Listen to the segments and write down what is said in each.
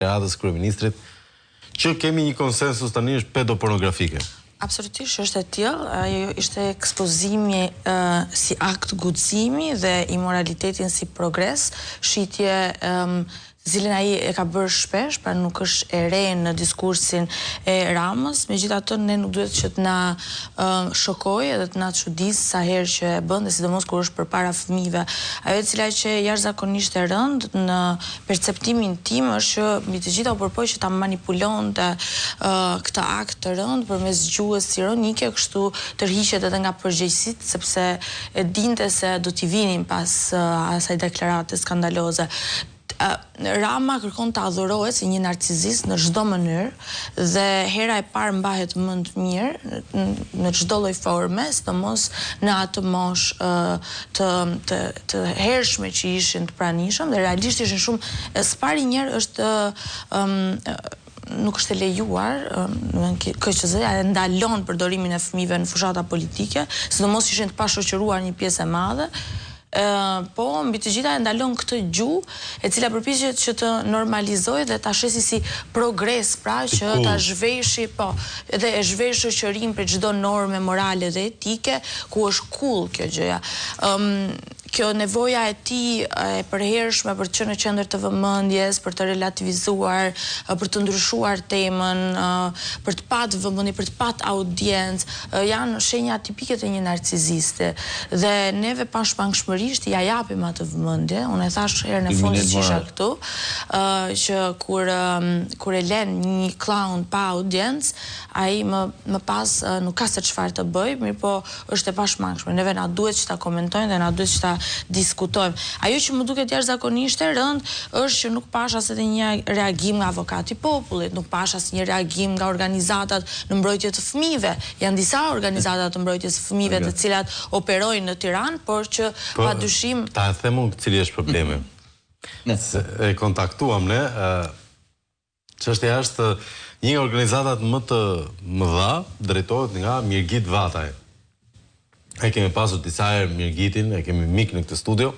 Radhës kryeministrit, që kemi një konsensus tani është pedopornografike. Absolutisht është e tillë, ajo ishte ekspozimi si akt guximi dhe immoralitetin si progres, shitje cilën ai e ka bërë shpesh, pra nuk është e re në diskursin e Ramës, megjithatë ne nuk duhet që të na shokojë edhe të na çuditë sa herë që e bën, dhe sidomos kur është përpara fëmijëve. Ajo e cila që jashtëzakonisht e rëndë në perceptimin tim është që mbi të gjitha u përpoj që ta manipulonte këtë akt të rëndë përmes gjuhës ironike, kështu tërhiqet edhe nga përgjegjësitë, sepse e dinte se do t'i vinin pas asaj deklarate skandaloze. Rama kërkon të adhurohet si një narcizist në çdo mënyrë dhe hera e parë mbahet mend mirë në çdo lloj forme, sidomos në atë moshë të hershme që ishin të pranishëm dhe realisht ishin shumë spari njerë është nuk është e lejuar, KQZ-ja e ndalon përdorimin e fëmijëve në fushata politike, sidomos ishin të pashoqëruar një pjesë e madhe. Po, mbi të gjitha e ndalon këtë gjuhë, e cila përpiqet që të normalizojë dhe ta shesi si progres, pra që ta zhveshi, po, edhe e zhvesh shoqërinë për çdo norme morale dhe etike, ku është cool kjo gjëja. Kjo nevoja e tij e përhershme për të qenë në qendër të vëmendjes, për të relativizuar, për të ndryshuar temën, për të patë vëmendje, për të patë audiencë, janë shenja tipike të një narciziste. Dhe neve pashmangshmërisht ja japim atë vëmendje. Unë e thash herën e fundit që isha këtu, që kur e lën një clown pa audiencë, ai më pas nuk ka se çfarë të bëj, mirë po është e pashmangshme. Neve na duhet që ta komentojnë dhe na duhet që ta diskutojmë. Ajo që më duket jashtëzakonisht e rëndë është që nuk pash as edhe një reagim nga avokati i popullit, nuk pash as një reagim nga organizatat në mbrojtje të fëmijëve. Janë disa organizata të mbrojtjes së fëmijëve të cilat operojnë në Tiranë, por që padyshim ta them unë cili është problemi. E kontaktuam ne, çështja është një nga organizatat më të mëdha drejtohet nga Mirgit Vataj. E kemi pasur disa herë Mirgitin, e kemi mik në këtë studio.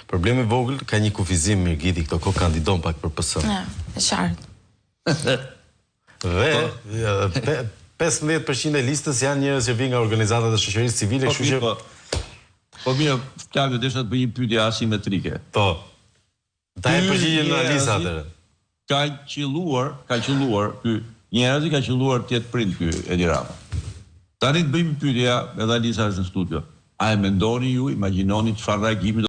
Problemi vogël, ka një kufizim Mirgiti këto kohë kandidon pak për PS. E qartë. Dhe 15% e listës janë njerëz që vijnë nga organizatat e shoqërisë civile, kështu që po mirë, Flavio desha të bëj një pyetje asimetrike. Po. Ta e përgjigjen në listë atëre. Ka qelluar ky njerëz ka qelluar të jetë prind ky Edi Rama. Tani të bëjmë pyetja, edhe Alisa është në studio. A e mendoni ju, imagjinoni çfarë reagimi